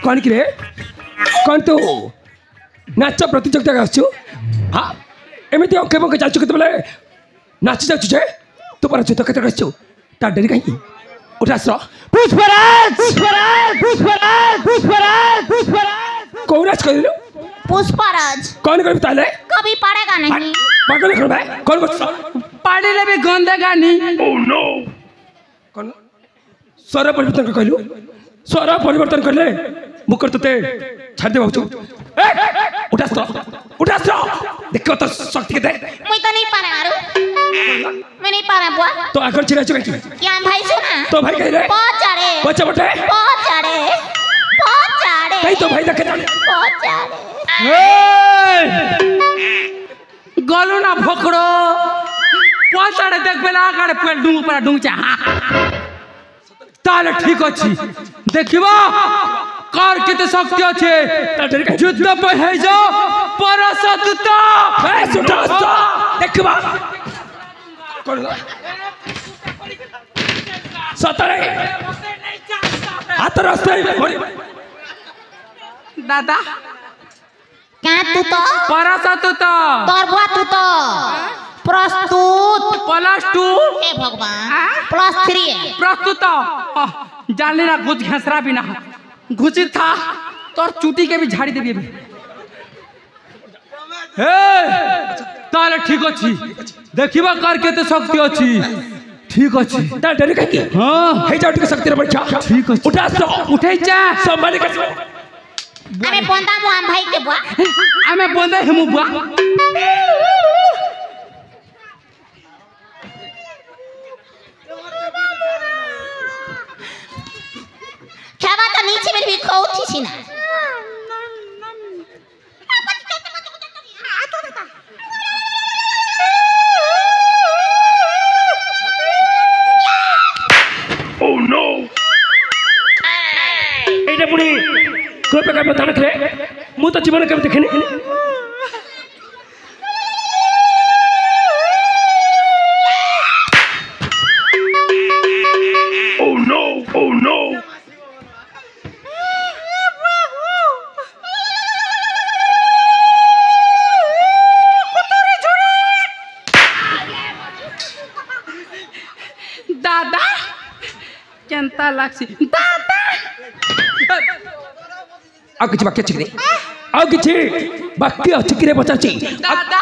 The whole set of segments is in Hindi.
कौन कि रे कौन तू नाच प्रतियोगिता आसु हाँ एमती अंके बंके जाचु केतबेले नाच जाचु जे तू पर जुत केते आसु ता डेरी कहीं उठा आस पुष्पराज पुष्पराज पुष्पराज पुष्पराज पुष्पराज कौन नाच कहलु पुष्पराज कौन करबी ताले कभी पड़ेगा नहीं पागल कर भाई कौन कर पाड़ी ले भी गंदा नहीं ओह नो कौन स्वर परिवर्तन कहलु स्वर परिवर्तन करले मुकर तते छाड़ दे बाबू उठास देखो तो शक्ति के दे मैं तो नहीं पारा आरो मैं नहीं पारा बुआ तो आकर चिरा चुके क्या भाई सुना तो भाई कह रहे बहुत चढ़े बच्चा बटे बहुत चढ़े कहीं तो भाई देखे जाने बहुत चढ़े गलू ना भोकड़ो बहुत चढ़े देख बेला आकर पेड़ डूंग पर डूंग चा ताले ठीक अछि देखिबा कार किते शक्ति अछि युद्ध पे है जाओ परसतता ए सुटास्ता देखबा कर सतरे हाथ रास्ते दादा क्या तू तो परसतता तोर बुआ तू तो प्रस्तुत +2 हे भगवान +3 प्रस्तुत जाने ना घुस घसरा बिना घुसी था तोर चूटी के भी झाड़ी देबी हे ताले ठीक अछि देखिबा कर के तो शक्ति अछि ठीक अछि ता डरे कहीं हां हे जाट के शक्ति रे बच्चा ठीक अछि उठा उठै जा संभाल के हमें बोंदा मु हम भाई के बुआ हमें बोंदा हमु बुआ क्या बात है नीचे मेरी भी कोठी सी ना ओह नो एटा पुनी कोई प्रकार में तानक रे मु तो जीवन के देखने ओह नो दादा केंता लागसी दादा आ किछ बाकी छिकरे आ किछ बाकी छिकरे बचाची दादा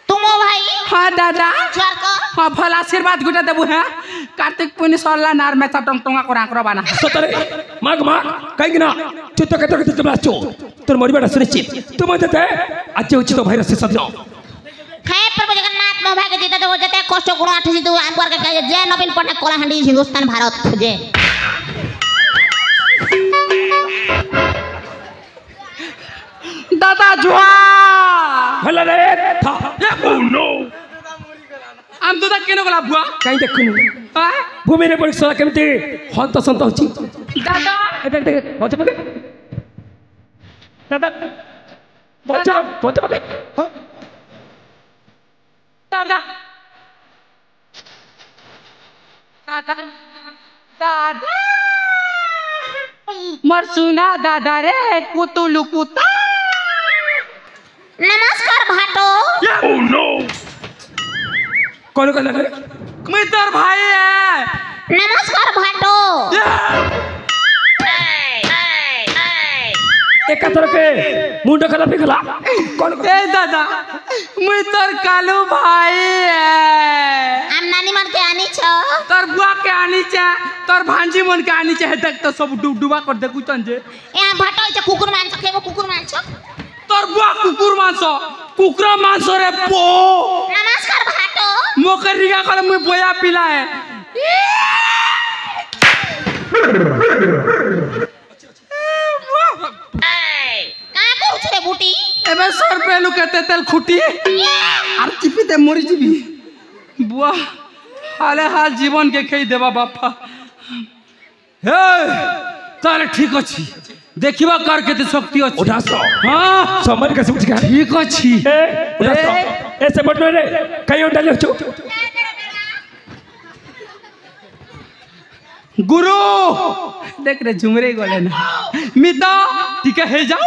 तुम भाई हां दादा जोर को हां भला आशीर्वाद गुटा देबु है कार्तिक पुनि सरला नार में टंग टंगा कोरा कोरा बना सतरे माग कहीं ना चित्त केते तबलाचो तोर मरिबाटा सुनिश्चित तुम देते आज उचित भाई से सदिनो हे प्रभु जगन्नाथ मो भाई के जीते तो जते कष्ट गुण 88 दु आंबर के कहे जय नवीन पटनायक कोलाहांडी हिंदुस्तान भारत जय दादा जुआ भला रे था ओह नो आम तो केनो गला बुआ कहीं देखनु हां भूमि रे परीक्षा केमती हंत संत होची दादा ए देख बच्चा पके दादा बच्चा पके हां दादा दादा दादा मर सुना दादा रे कुतुलु कुता नमस्कार भाटो ओह नो कौन कहला रे मैं तोर भाई है नमस्कार भाटो एक तरह के मुंडा खला पिघला कौन ए दादा मैं तोर कालू भाई है हम नानी मन के आनी छ तोर बुआ के आनी चा तोर भांजी मन के आनी चा तक तो सब डुबा कर दे कुतन जे यहाँ भाटो छ कुकुर मांस खेबो कुकुर मांस तोर बुआ कुकुर मांस रे पो नमस्कार भाटो मोकरिया कर मैं बोया पिला है कहाँ को उछरे बूटी एबे सर पेलू कहते तेल खुटी आर चिपी ते मरी जीबी बुआ हाले हाल जीवन के खेई देबा बापा हे ताले ठीक अछि देखिबा कार केते शक्ति अछि उठा सो हां समझ कैसे उठ गया ठीक अछि उठा सो ऐसे मत रे कहीं डाले हो गुरु देख रे झुमरे गले ना मिता टिके हे जा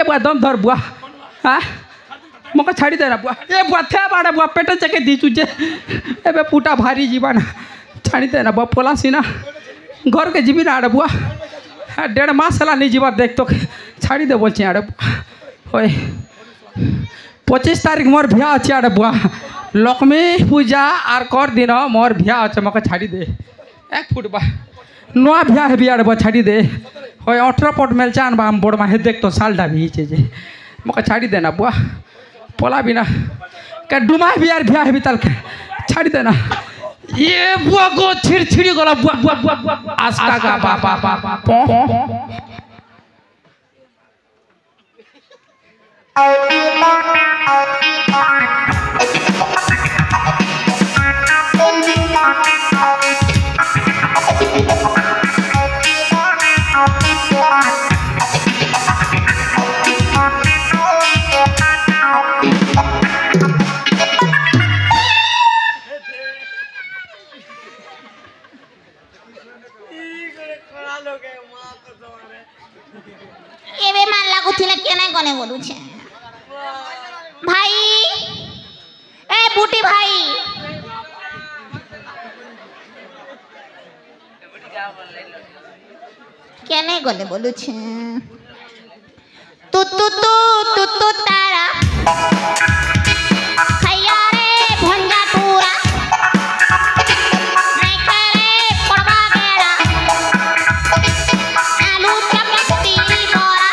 बुआ दम धर बुआ हाँ मका छाड़ी दे बुआ ए बुआ थे बाड़े बुआ पेट चके दी तुझे एबे पुटा भारी जीवन छाड़ी दे बुआ पोला सीना घर के जीवी ना आड़े बुआ 1.5 मास साला नहीं जीवा देख तो छाड़ी दे बोलचे आड़े ओए 25 तारीख मोर भ्या अच्छे आड़े बुआ लक्ष्मी पूजा आर कर दिन मोर भ्या अच्छे मका छाड़ी दे 1 फुट बा नुआ भ्या है भी आड़े बुआ छाड़ी दे ओए 18 पट मेल चान बा हम बोड़ मा हे देख तो साल डा भी जे मका छाड़ी देना बुआ पोला बिना का डुमा भी यार भ्या है भी तल के छाड़ी देना ये बुआ को छिड़छिड़ी गला बुआ बुआ बुआ आस्का का पा एबे मान लागू थी ना केने कोने बोलू छे भाई ए बूटी भाई केने कोने बोलू छे तू तू तू तू तू तारा खैया रे भंजा टूरा नहीं करे पड़वा गेरा आलू चपटी बोरा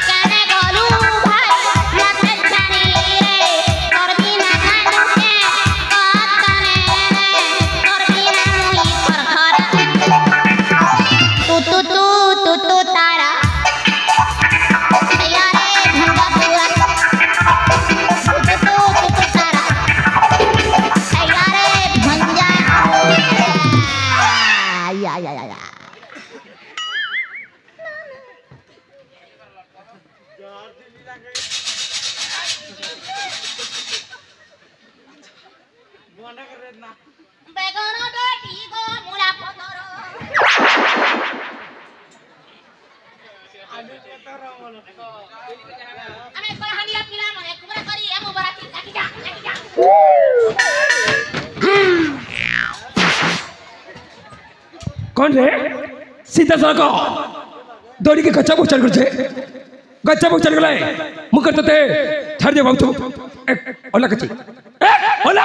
केने गोलू भाई लते जानी रे तोर बिना खानू के कतने रे तोर बिना मुई खरखरा तू तू तू तू तू तारा खैया रे भंजा टूरा तू तू तू तू तारा खैया रे भंजा या বেগনো ডটি গো মুলা পতর আমি কই হানিয়া পিলাম একবারে করি এমু বরাতি কাটি যা कौन रे सीधा सड़क दौड़ी के गच्चा बोचल कर गच्चा बोचल गलाए मुकर तते छाड़ दे बाबू ओला कची ओला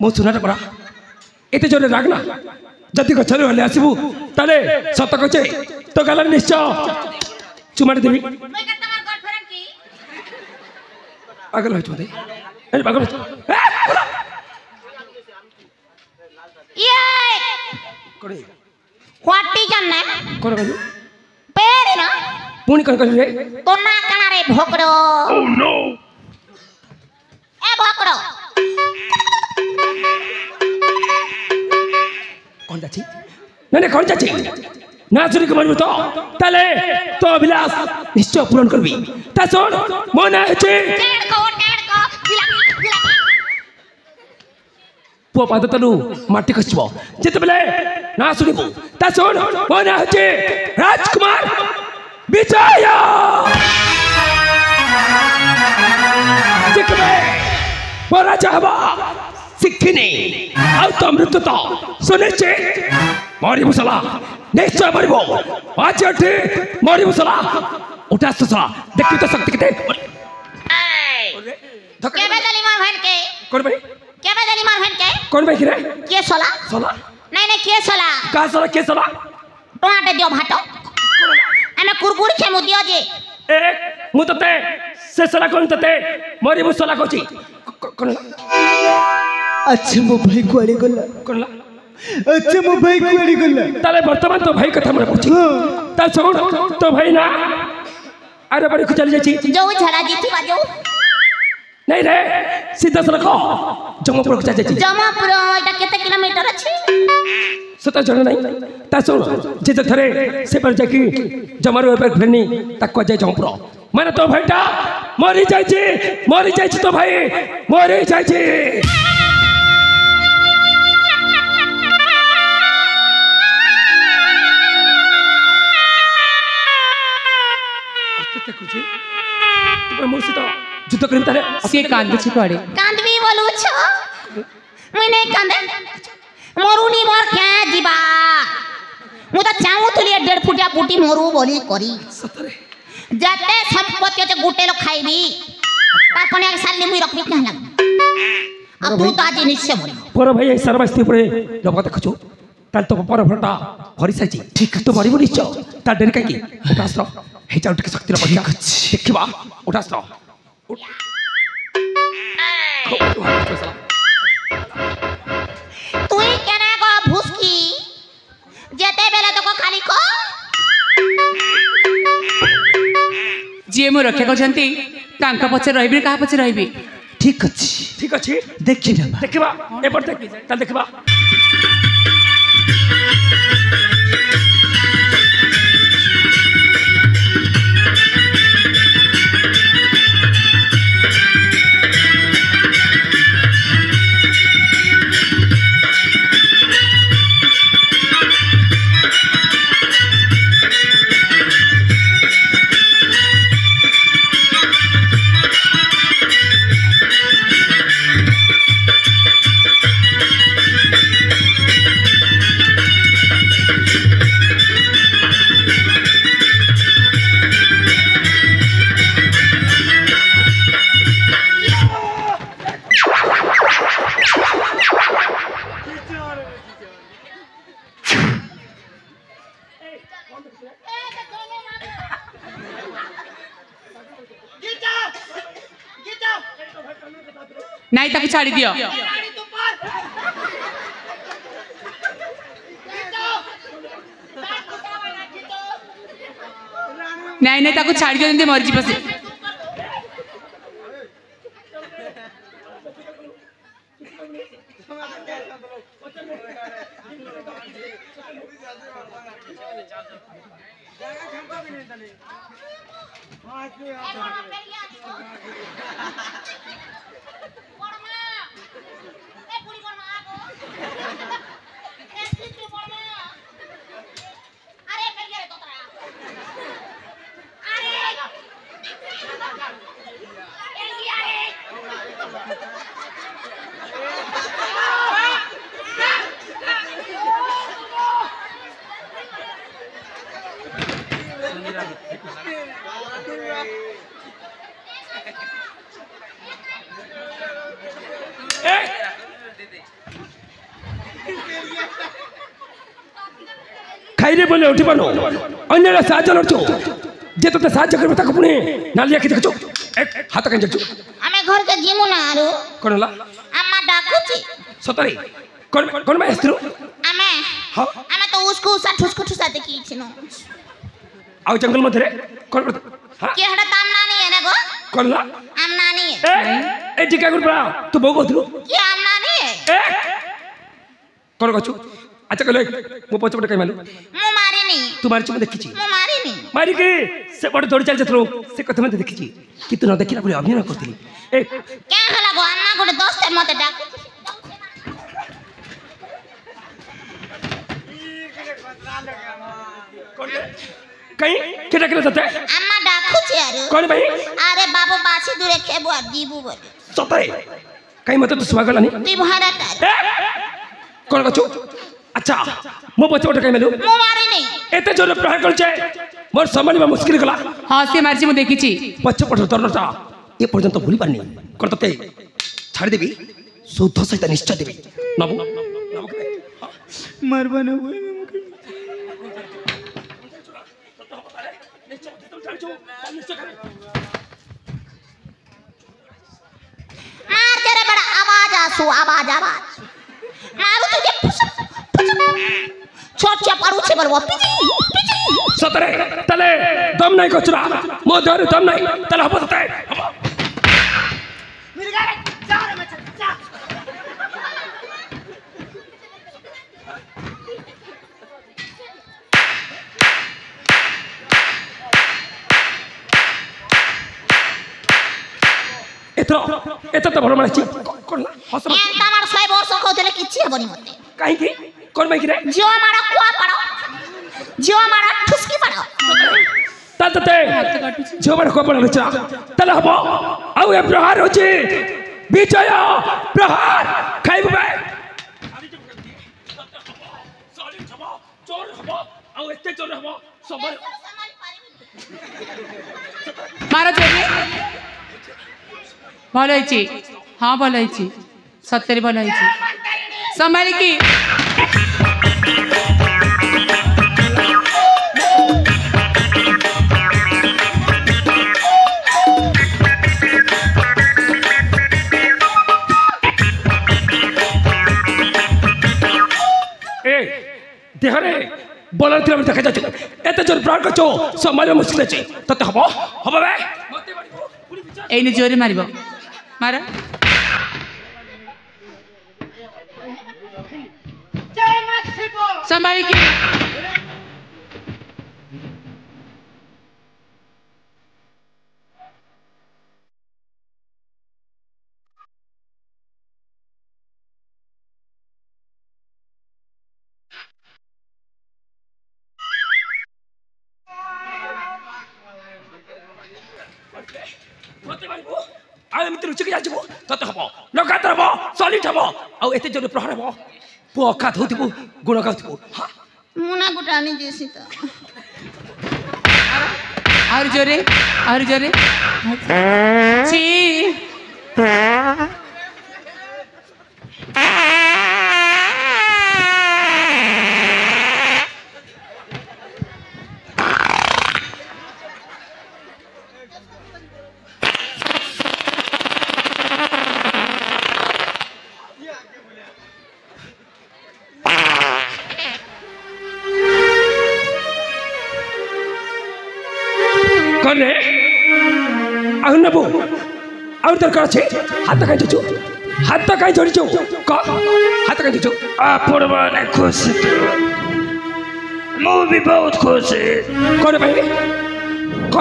मो सुनाटा पड़ा एते जोरे रागना जदि गछरे हले आसीबू ताले सत कचे तो गला निश्चय चुमाड़ी देबी মই কা তোমার গার্লফ্রেন্ড কি पागल हो चुदे ए पागल ये कोड़े व्हाट इज योर नेम कोन कहू पेरी ना पुणी कोन कहू रे तो ना काना रे भोकड़ो ओह नो ए भोकड़ो कौन जाची नहीं कौन जाची ना चुरी के मारबो तो ताले तो अभिलाष निश्चय पूर्ण करबी ता सुन मन हेचे टेड़ को गिला पुआ पाद तलु माटी खसबो जेते बेले ना सुनिबो ता सुन मन हेचे राजकुमार विजय जिकबे परा चाहबा सिखनी आउ तो मृत्यु तो सुनिश्चित मारी मुसला निश्चय मरिबो आज अठे मारी मुसला उठा ससला देखि तो शक्ति किते के बदली मार बहन के कोन भाई के बदली मार बहन के कोन भाई रे के सोला सला नहीं के सोला का सला के सला टोमाटे दियो भातो एमे कुरकुरी छे मुदियो जे एक मु तते से सला कोन तते मारी मुसला कोची कोन अच्छा मो भाई कुआड़े गला कोन अच्छा मो भाई कुआड़े गला ताले वर्तमान तो भाई कथा मरे पछी ता सुन तो भाई ना अरे बड़ी को चली जाची जो झड़ा जीती बाजो नहीं रे सीधा सड़क जमपुर को जाची जमापुर एटा केते किलोमीटर अछि सता जण नहीं ता सुन जे थरे से पर जाकी जमारो पे फ्रेनी ताको जाय जमपुर माने तो भाईटा मरी जायछि तो भाई मरी जायछि जुद्ध करी तारे से कांदे छी कुआड़े कांदवी बोलू छो मुई नहीं कांदे मरुनी मोर क्या जीवा मु तो चाहू तुली 1.5 फुटिया पुटी मरु बोली करी जाते संपत्ति से गुटे लो खाइबी तार कोने एक साल मुई रखबी क्या लग अब तू तो आज निश्चय मरी पर भाई सर्वस्ती परे लोक देखछु ताल तो पर फटा भरी साची ठीक तो मरिबो निश्चय ता डेरी काकी उठास हे चाउ टिके शक्ति परीक्षा देखिबा उठास तू ही केने को भूसकी जेते बेले तो को खाली को जे मो रक्षा करछंती तांका पछे रहबी कहा पछे रहबी ठीक अछि देखि ना देखिबा एपर देख ताल देखिबा नहीं ताकि छाड़ी दियो नहीं ताकि छाड़ी दियो जंती मरजी पसे ଖାଇରେ ବୋଲେ ଉଠି ପାରୁନୁ ଅନ୍ୟର ସାହାଯ୍ୟ ଲଢୁଛୁ ଯେ ତୋତେ ସାହାଯ୍ୟ କରିବ ତାକୁ ପୁଣି ନାଲି ଆଖି ଦେଖୁଛୁ ହାତ କାହିଁ ଯାଉଛୁ ଆମେ ଘରକେ ଯିମୁ ନା ଆରୁ କ'ଣ ହେଲା ଆମ୍ମା ଡାକୁଛି ସତରେ କ'ଣ ପାଇଁ ଆସିଥିଲୁ ଆମେ ହଁ ଆମେ ତ ଉସ୍କୁ ଉଷା ଠୁସ୍କୁ ଠୁସା ଦେଖିଛିନୁ ଆଉ ଜଙ୍ଗଲ ମଧ୍ୟରେ କ'ଣ କିଏ ହଟା ତାମ ନାନୀ ଏନେ ଗো କ'ଣ ହେଲା ଆମ ନାନୀ ଏ ଟିକା ଗୁରୁପା ତୁ ବୋଉ କହୁଥିଲୁ କିଏ ଆମ ନାନୀ କ'ଣ କରୁଛୁ ଆଚ୍ଛା କହିଲେ ମୋ ପଛପଟେ କାହିଁ ମାରିଲୁ ମୁଁ ମାରିନି ତୁ ମାରିଛୁ ମୁଁ ଦେଖିଛି ମୁଁ ମାରିନି ମାରିକି ସେ ପଟେ ଦୌଡ଼ି ଚାଲି ଯାଇଥିଲୁ ସେ କଥା ମୋତେ ଦେଖିଛି କିନ୍ତୁ ନ ଦେଖିଲା ବୋଲି ଅଭିନୟ କରୁଥିଲି କେଁ ହେଲା ଗো ଆମ୍ମା ଗୋଟେ ଦୋସ୍ତ ମତେ ଡାକୁ କାହିଁ କେ ଡାକିଲା ତତେ ଆମ୍ମା ଡାକୁଛି ଆରୁ କ'ଣ ପାଇଁ ଆରେ ବାବୁ ବାସି ଦୂରେ ଖେବୁ ଆଉ ଯିବୁ ବୋଲି ସତରେ କାହିଁ ମୋତେ ତୁ ଶୁଭାଗଲାନି ତୁଇ ଭରାଟା କ'ଣ କରୁଛୁ ଆଚ୍ଛା ମୋ ପଛପଟେ କାହିଁ ମାରିଲୁ ମୁଁ ମାରିନି ଏତେ ଜୋରରେ ପ୍ରହାର କରୁଛେ ମୋର ସମ୍ଭାଳିବା ମୁସ୍କିଲ ଗଲା ହଁ ସେ ମାରିଛି ମୁଁ ଦେଖିଛି ପଛପଟର ଦରଟା ଏ ପର୍ଯ୍ୟନ୍ତ ଭୁଲି ପାରିନି କ'ଣ ତତେ ଛାଡ଼ିଦେବି ଶୁଦ୍ଧ ସହିତ ନିଶ୍ଚୟ ଦେବି ନବୁ मरबा न हुए मार तेरे बड़ा आवाज आसू आवाज आवाज मारू तुझे छोट छोट पारू छे बलवा सतरे तले दम नहीं कचरा मो देहरे दम नहीं तले हबो तते एत तो भल मारी हस एंता मार 100 वर्ष कहतले किछि हेबनी मते काहे की कोन भाई रे जियो मारा कुआ पड़ो जियो मारा ठुसकी पड़ो तते जो मारा को पड़ो चला तले हबो आउ ए प्रहार होची विजय प्रहार खाइब बे साली छबो चोर हबो आउ एते चोर हबो सबर मारो जोरे भल होइछि हाँ भल होइछि सत्य भल होइछि संभाल की देहरे बल देखा जाए एत जोर प्राण कर संभाल मुश्किल अच्छे ते हम हम एने जोरे मारिब मार संभाल की लुचिक जाए ते हम लगातार हम सॉलिड हम आते जो प्रहार हम पु अखात हो गुण गाऊ मुना गुटानी जैसी तो और जोरे छी नबू और दरकार छे हाथ कहीं जोचो हाथ कहीं जोड़ीचो हाथ कहीं जोचो आपण माने खुश मु भी बहुत खुश कौन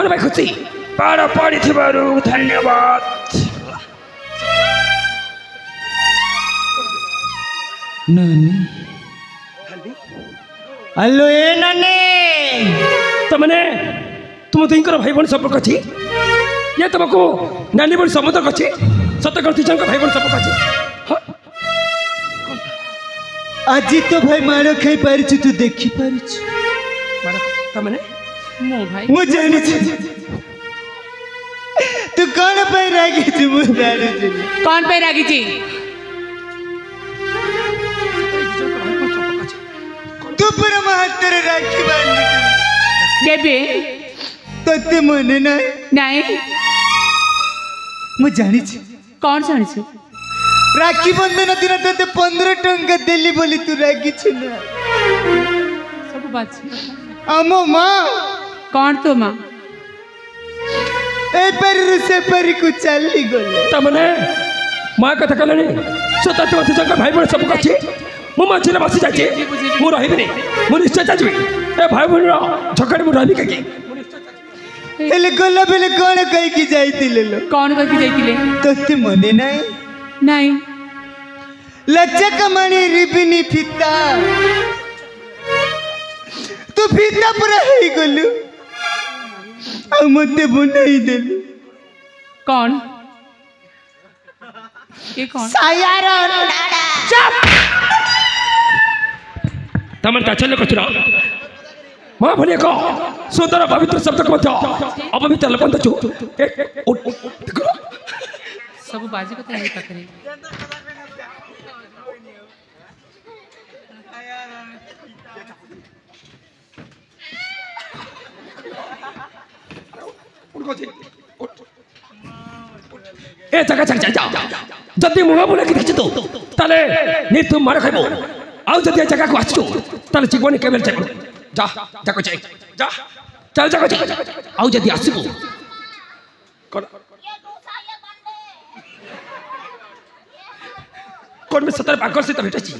भाई खुशी पार पड़ी थिबारु धन्यवाद नानी हेलो ए नानी तमने तुम दुईकर भाई भाई संपर्क अच्छी ये तुमको नानी बड़ी समर्थक अच्छी सत्य कर भाई भाई संपर्क अच्छी आज तो भाई मार खाई पारि तू देखी पारि तमने मो भाई मु जानी तू कौन पे रागी छी मु जानी कौन पे रागी छी पर हाथ राखी बांधी केबे तोते मने नहीं नहीं मु जानी कौन जानी राखी बंधन दिन तोते 15 टंका देली बोली तू राखी छुना सब बात आमो माँ कौन तो माँ ए पर से पर को चली गले तमने माँ कथा कहले सत मत जंग भाई बहन सब करछि मु मझिरे बसी जाछि मु रहिबिनी मु निश्चय जाजिबी ए भाई बहन झगड़े मु रहिबी कहि हेले गला बेले कोन कहि की जाइतिले लो कौन करके जाइतिले तोते मने नहीं नहीं लज्जा कमानी रिबिनी फिता तू फिता पर ही गलु आ मते बनाई देलु कौन ये कौन सायारो डाड़ा तमन का चले कचरा माँ भले को सुंदर पवित्र शब्द को अपवित्र लपन दचु सब बाजी को तैयारी पकड़े ए जगह चल जा जल्दी मुँह बोले कि देखी तो ताले नी तुम मार खाइबो आउ जल्दी जगह को आछो ताले जीवन केबल चल जा जाको चल जा चल जाको चल आउ जल्दी आसीबो कोन में सतर पाकर से भेटछि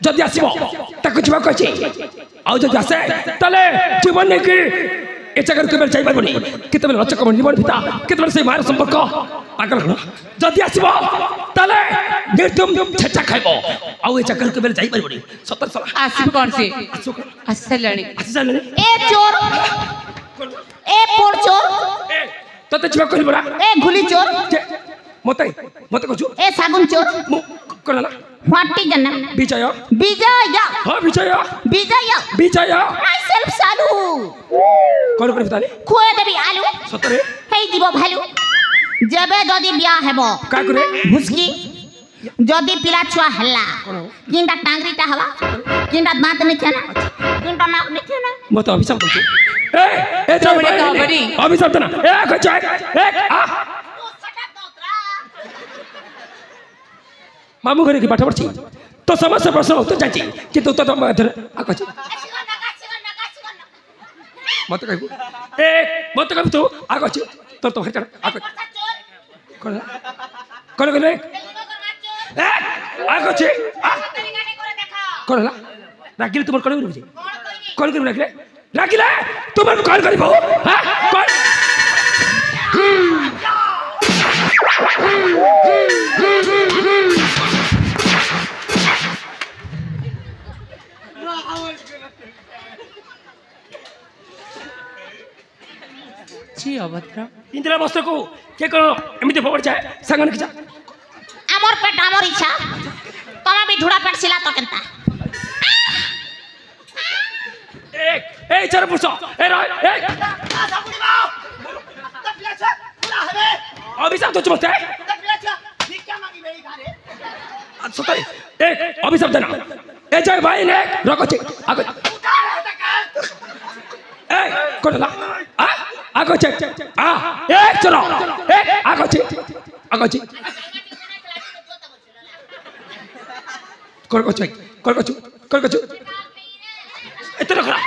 जल्दी आसीबो ताको जीवा कहछि आउ जल्दी आसे ताले जीवन ने कि ए जगह केबल जाई पाबोनी केतबे लचक मन जीवन भिता केतबे से मार संपर्क पागल हो जल्दी आसीबो ताले निर्दम छचा खाइबो आउ ए जगह केबल जाई पाबोनी सतर सला आसिब कौन से असलणी आसले ए चोर ए पोर चोर तते जीवा कहली बड़ा ए घुली चोर मते मते कहछु ए सागुन चोर कोनला फाटी जन्ना विजय विजय हां विजय विजय विजय माय सेल्फ सालू कोन कोन बताले खुए देबी आलू सतरे हेई जीव भालू जेबे जदी बिया हेबो का करे भुसकी जदी पिला छुआ हल्ला किंडा टांगरीटा हवा किंडा दांत नहीं छना किंडा नाक नहीं छना मत अभिशाप करछु ए चौड़े का बड़ी अभिशाप देना ए कह ए आ मामू घरे की पाठ पढ़ी तो समस्या प्रश्न तो जाती किंतु तो आकाश मत कहबू ए मत कहबू तो आकाश तो तो हर आकाश कोन कोन कोन ए आकाश कोन रागिले तुम कोन बुझे कोन कर रागिले रागिले तुम कोन करबो हां कोन छी अभद्र इंदिरा बस्त्र को के को एमिते पकड़ जाए संगन के जा आमर पेट आमर इच्छा तमे भी ढुड़ा पेट सिला तो केनता ए चर पुछ ए रे ए अभिशाप तो चमते सतै ए अभिशाप देना ए जय भाई ने रखो छी आगो ए कोनला आ आगो छी आ ए चलो ए आगो छी कर को छी एते रखला